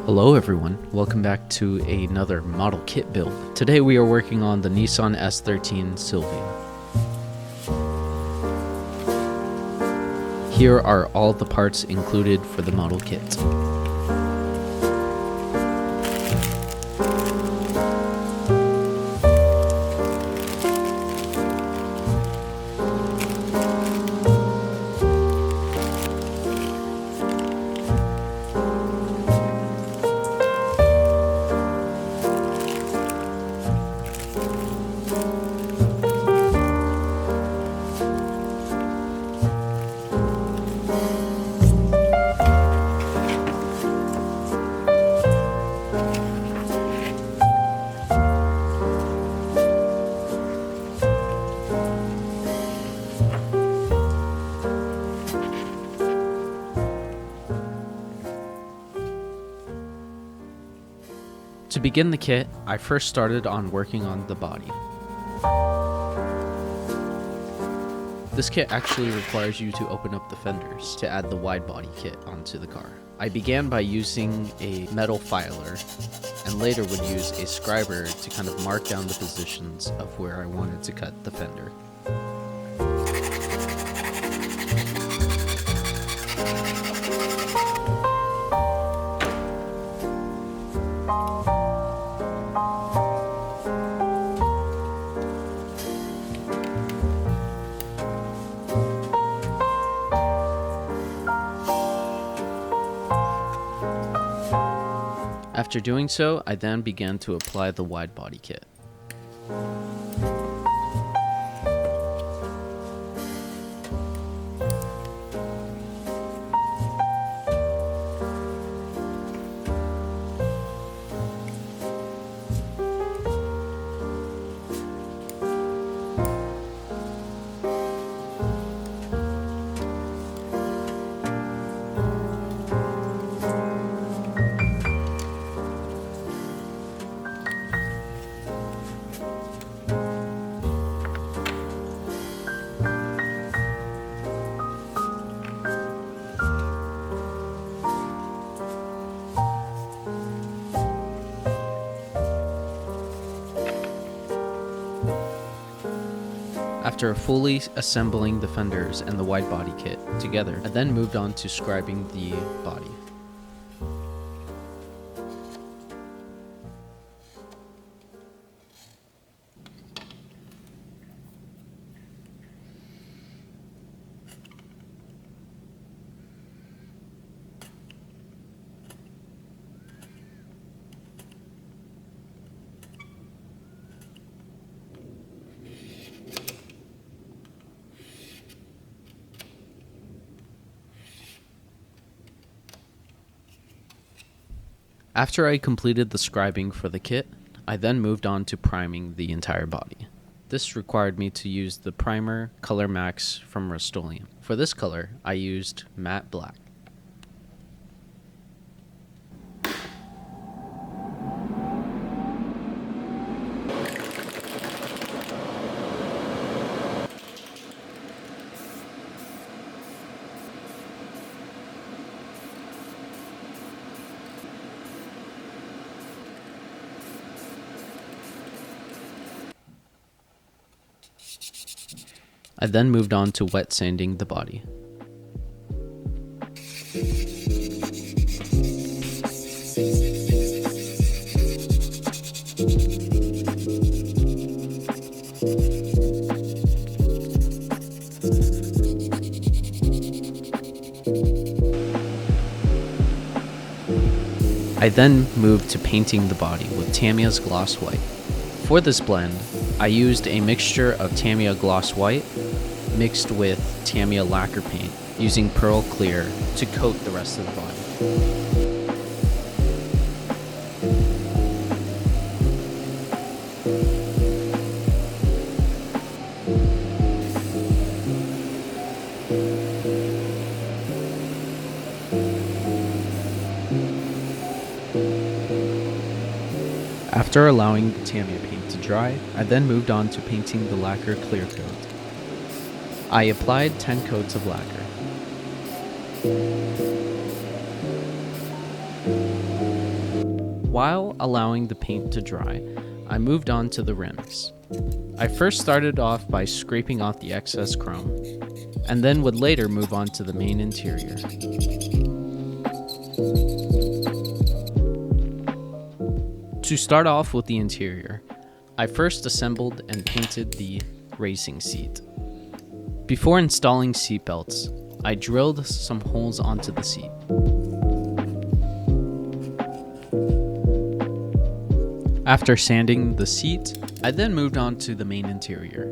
Hello everyone, welcome back to another model kit build. Today we are working on the Nissan S13 Silvia. Here are all the parts included for the model kit. To begin the kit, I first started on working on the body. This kit actually requires you to open up the fenders to add the wide body kit onto the car. I began by using a metal filer and later would use a scriber to kind of mark down the positions of where I wanted to cut the fender. After doing so, I then began to apply the wide body kit. After fully assembling the fenders and the wide body kit together, I then moved on to scribing the body. After I completed the scribing for the kit, I then moved on to priming the entire body. This required me to use the primer Color Max from Rust-Oleum. For this color, I used matte black. I then moved on to wet sanding the body. I then moved to painting the body with Tamiya's Gloss White. For this blend, I used a mixture of Tamiya Gloss White mixed with Tamiya Lacquer Paint using Pearl Clear to coat the rest of the body. After allowing the Tamiya paint to dry, I then moved on to painting the lacquer clear coat. I applied 10 coats of lacquer. While allowing the paint to dry, I moved on to the rims. I first started off by scraping off the excess chrome, and then would later move on to the main interior. To start off with the interior, I first assembled and painted the racing seat. Before installing seatbelts, I drilled some holes onto the seat. After sanding the seat, I then moved on to the main interior.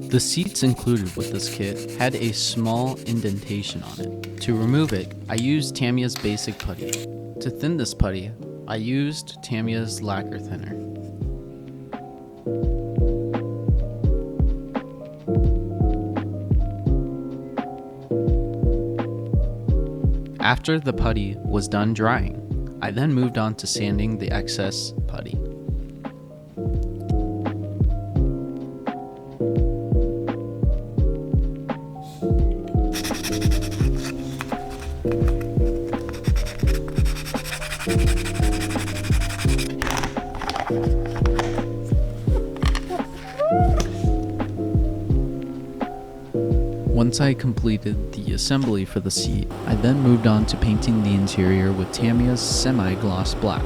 The seats included with this kit had a small indentation on it. To remove it, I used Tamiya's basic putty. To thin this putty, I used Tamiya's lacquer thinner. After the putty was done drying, I then moved on to sanding the excess putty. Once I completed the assembly for the seat, I then moved on to painting the interior with Tamiya's semi-gloss black.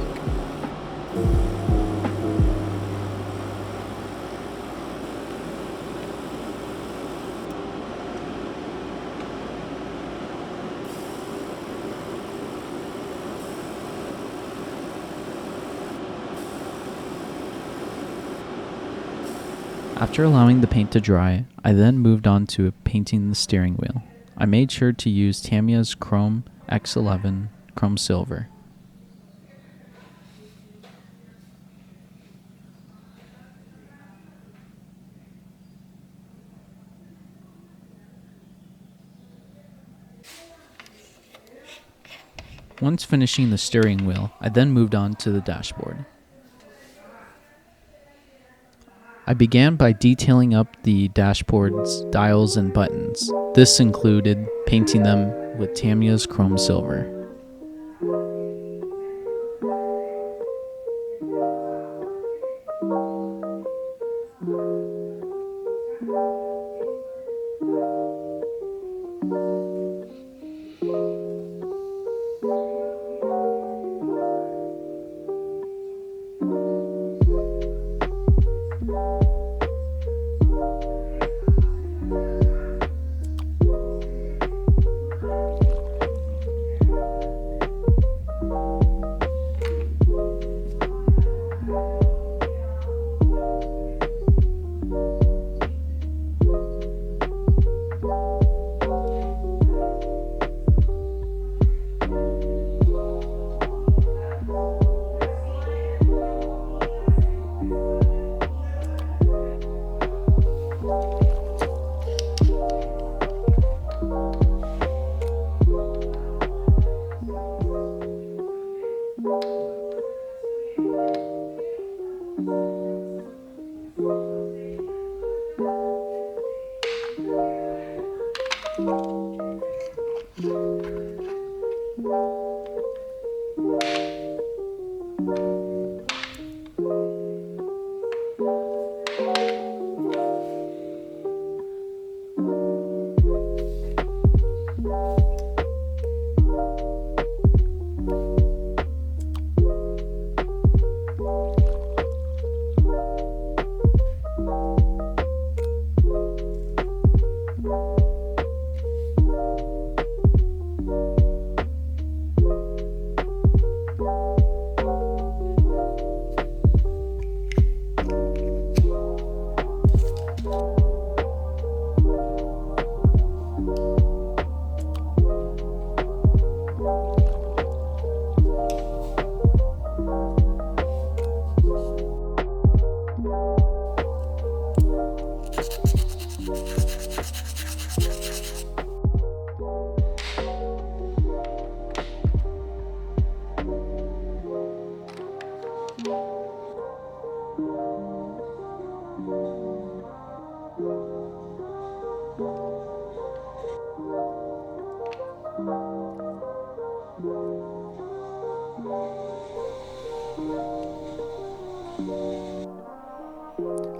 After allowing the paint to dry, I then moved on to painting the steering wheel. I made sure to use Tamiya's Chrome X11 Chrome Silver. Once finishing the steering wheel, I then moved on to the dashboard. I began by detailing up the dashboard's dials and buttons. This included painting them with Tamiya's Chrome Silver.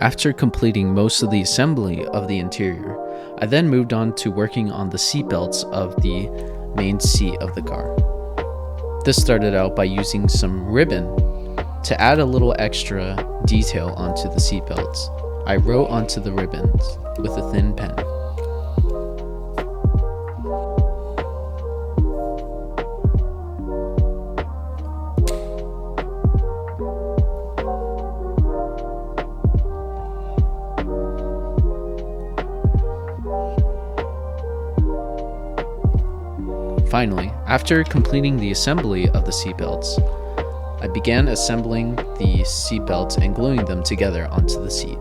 After completing most of the assembly of the interior, I then moved on to working on the seatbelts of the main seat of the car. This started out by using some ribbon to add a little extra detail onto the seatbelts. I wrote onto the ribbons with a thin pen. Finally, after completing the assembly of the seatbelts, I began assembling the seatbelts and gluing them together onto the seat.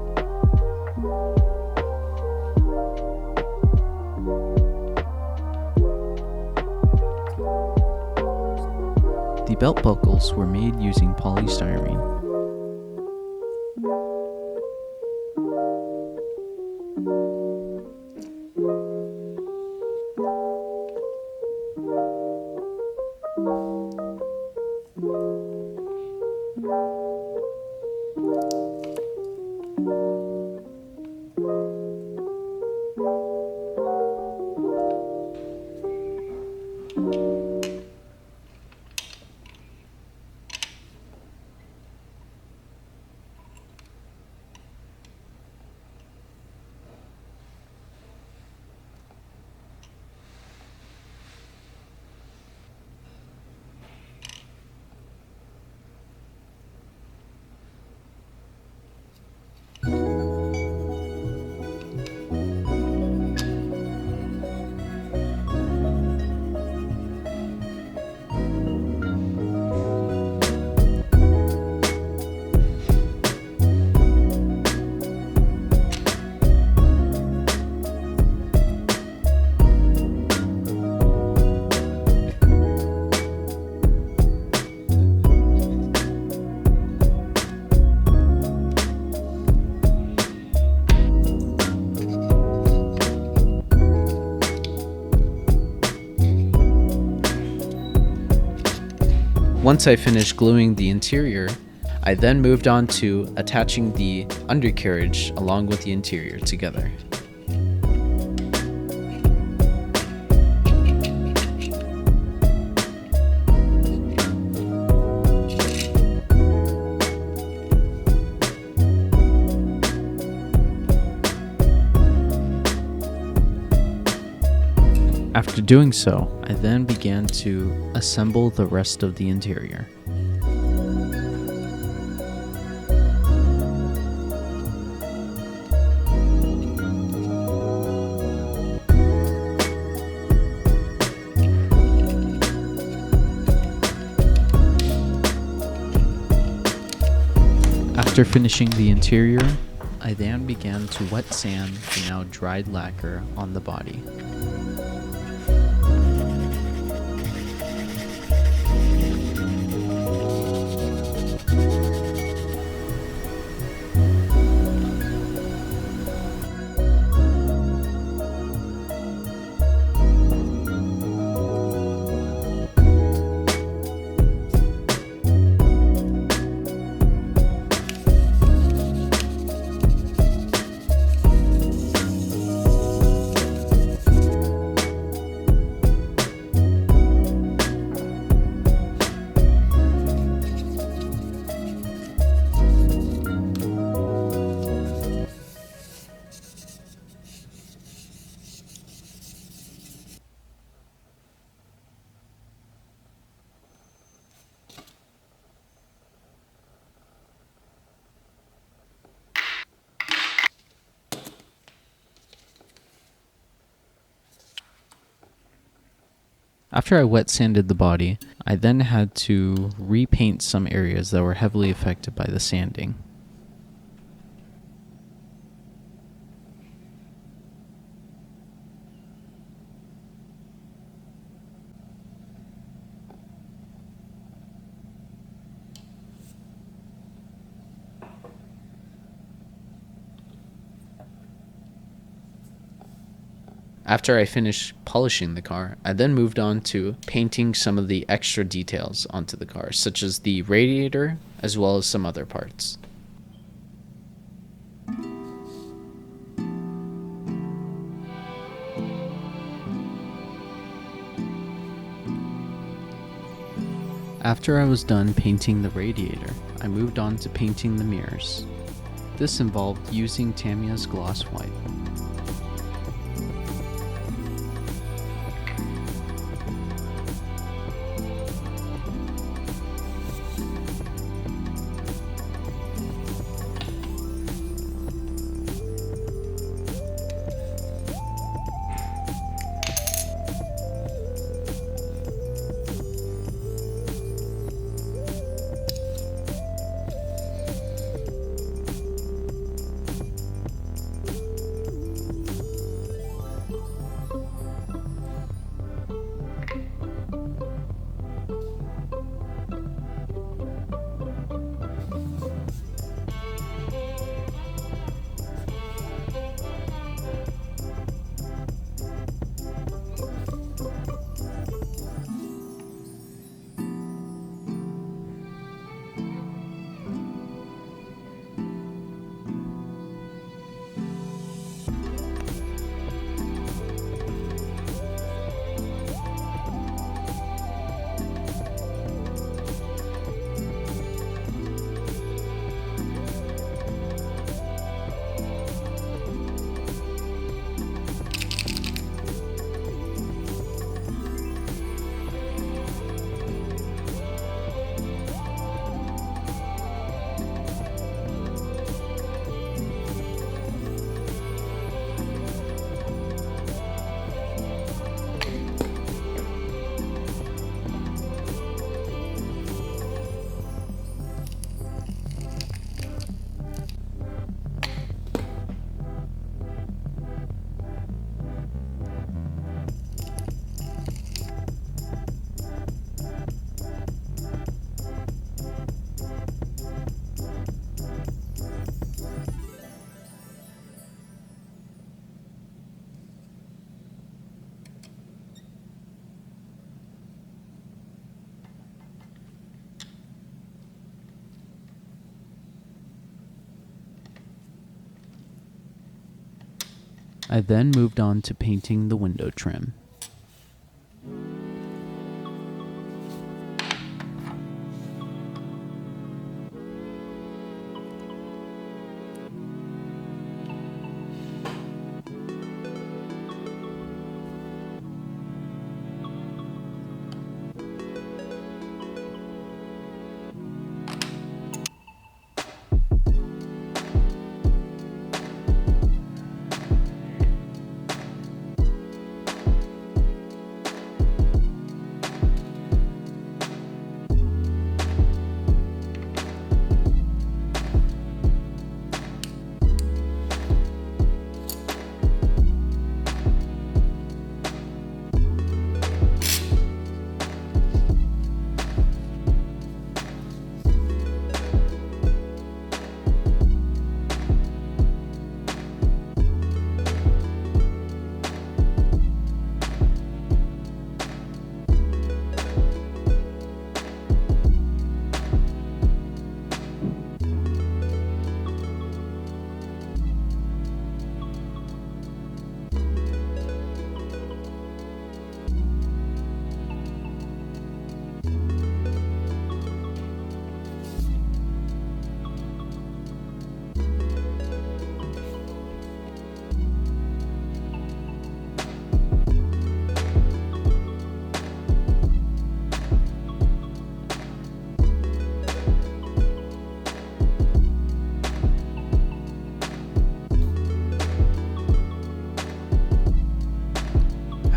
The belt buckles were made using polystyrene. Once I finished gluing the interior, I then moved on to attaching the undercarriage along with the interior together. After doing so, I then began to assemble the rest of the interior. After finishing the interior, I then began to wet sand the now dried lacquer on the body. After I wet sanded the body, I then had to repaint some areas that were heavily affected by the sanding. After I finished polishing the car, I then moved on to painting some of the extra details onto the car, such as the radiator, as well as some other parts. After I was done painting the radiator, I moved on to painting the mirrors. This involved using Tamiya's gloss white. I then moved on to painting the window trim.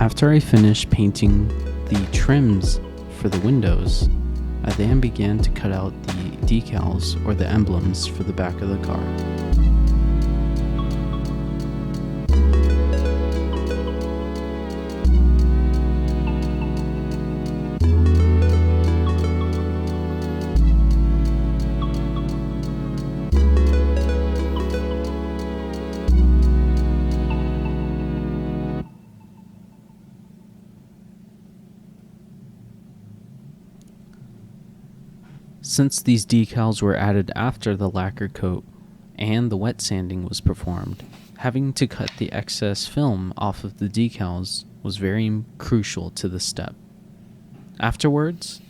After I finished painting the trims for the windows, I then began to cut out the decals or the emblems for the back of the car. Since these decals were added after the lacquer coat and the wet sanding was performed, having to cut the excess film off of the decals was very crucial to the step. Afterwards,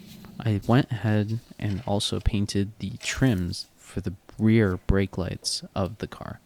I went ahead and also painted the trims for the rear brake lights of the car.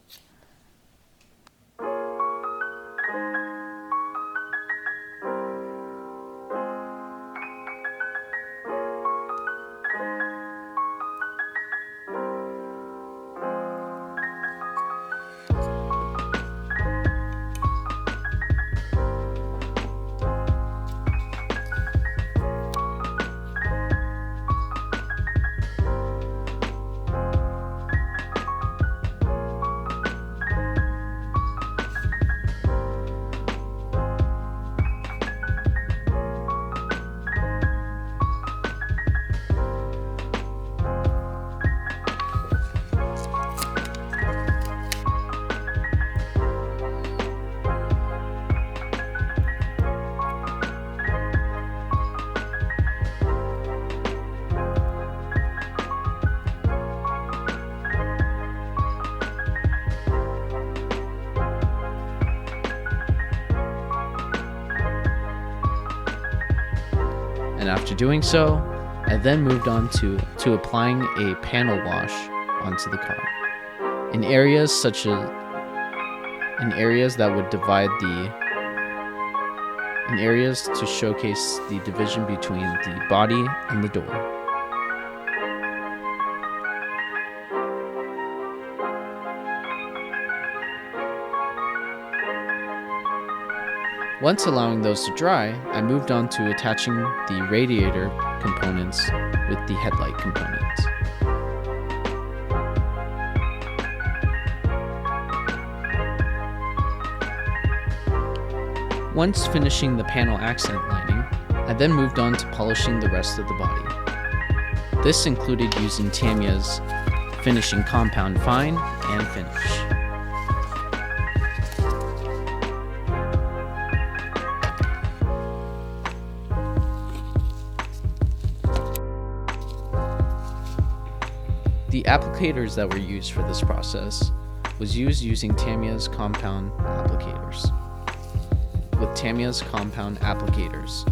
And after doing so, I then moved on to applying a panel wash onto the car. In areas that would divide in areas to showcase the division between the body and the door. Once allowing those to dry, I moved on to attaching the radiator components with the headlight components. Once finishing the panel accent lining, I then moved on to polishing the rest of the body. This included using Tamiya's finishing compound fine and finish. The applicators that were used for this process was using Tamiya's compound applicators. With Tamiya's compound applicators,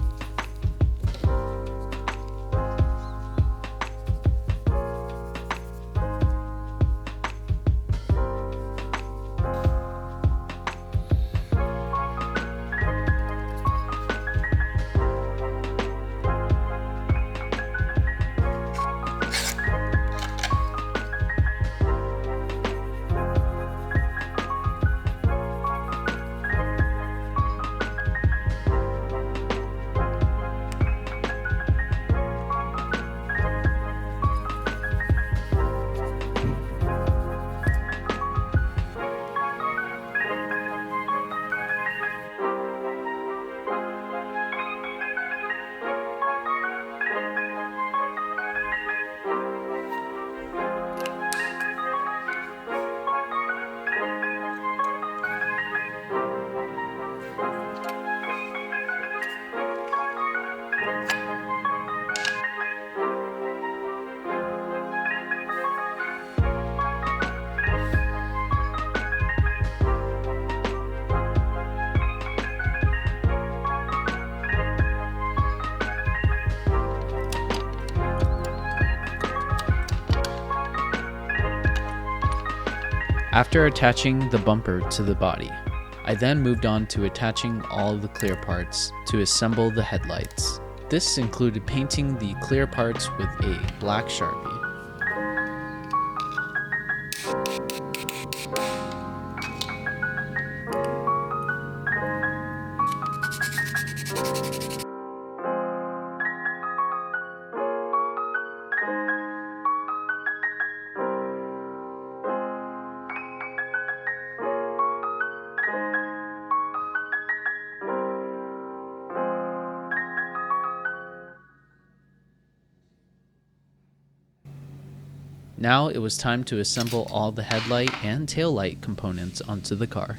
after attaching the bumper to the body, I then moved on to attaching all the clear parts to assemble the headlights. This included painting the clear parts with a black Sharpie. Now it was time to assemble all the headlight and taillight components onto the car.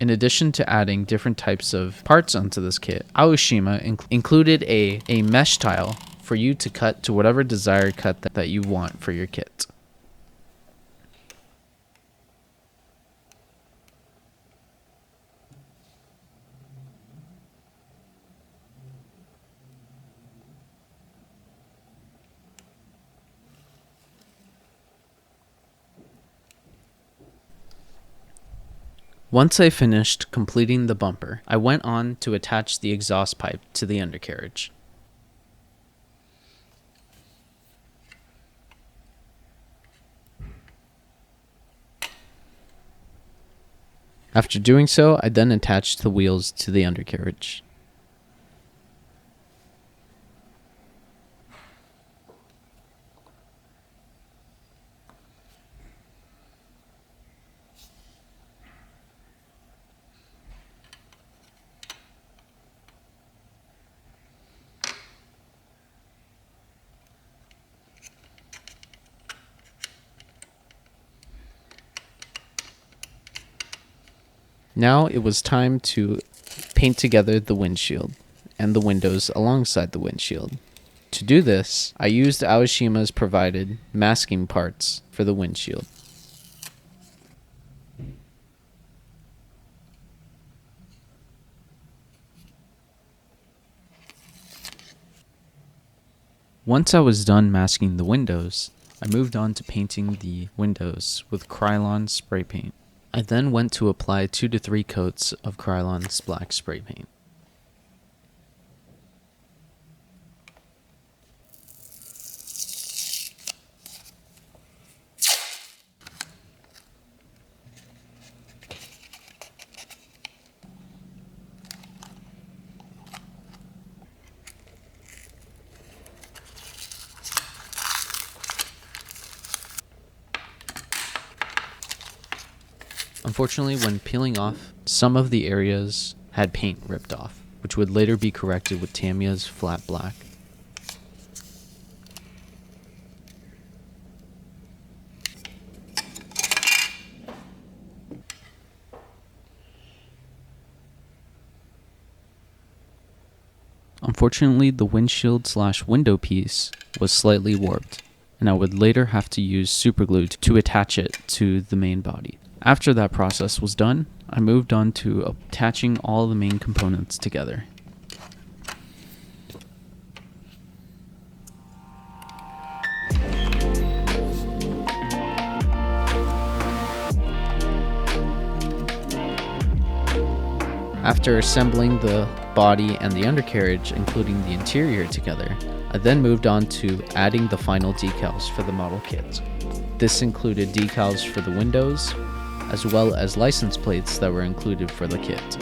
In addition to adding different types of parts onto this kit, Aoshima included a mesh tile for you to cut to whatever desired cut that you want for your kit. Once I finished completing the bumper, I went on to attach the exhaust pipe to the undercarriage. After doing so, I then attached the wheels to the undercarriage. Now it was time to paint together the windshield and the windows alongside the windshield. To do this, I used Aoshima's provided masking parts for the windshield. Once I was done masking the windows, I moved on to painting the windows with Krylon spray paint. I then went to apply 2 to 3 coats of Krylon's black spray paint. Unfortunately, when peeling off, some of the areas had paint ripped off, which would later be corrected with Tamiya's flat black. Unfortunately, the windshield/window piece was slightly warped, and I would later have to use superglue to attach it to the main body. After that process was done, I moved on to attaching all the main components together. After assembling the body and the undercarriage, including the interior together, I then moved on to adding the final decals for the model kit. This included decals for the windows, as well as license plates that were included for the kit.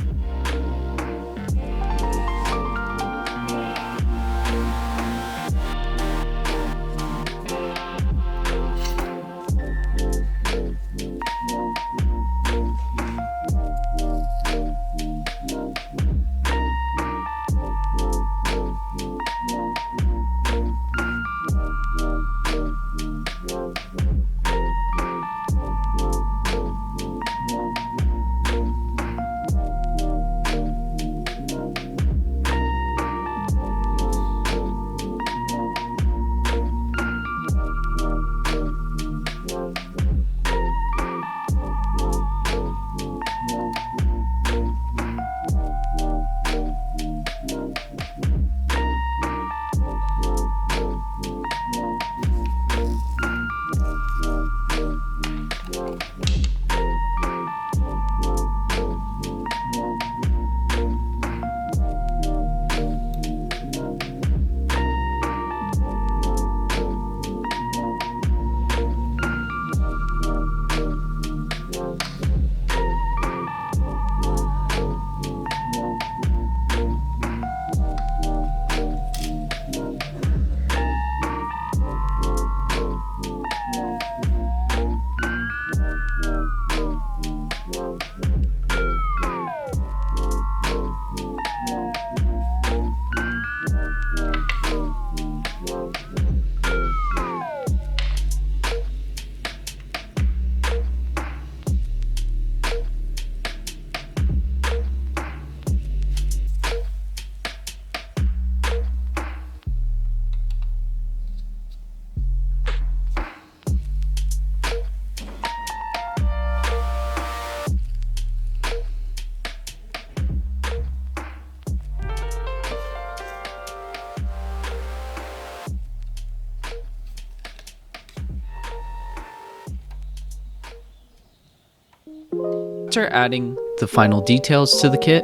After adding the final details to the kit,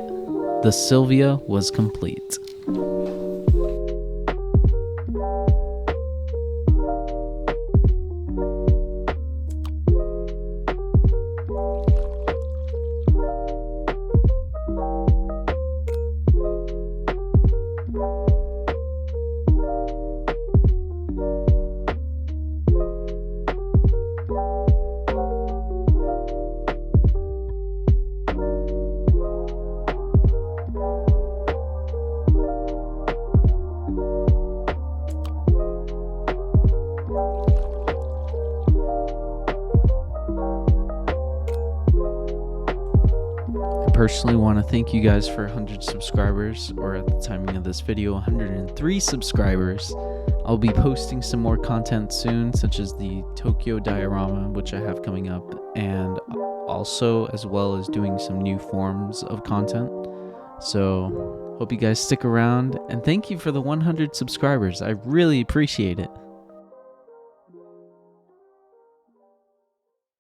the Silvia was complete. Personally want to thank you guys for 100 subscribers, or at the timing of this video 103 subscribers. I'll be posting some more content soon, such as the Tokyo diorama, which I have coming up, and also as well as doing some new forms of content. So hope you guys stick around, and thank you for the 100 subscribers. I really appreciate it.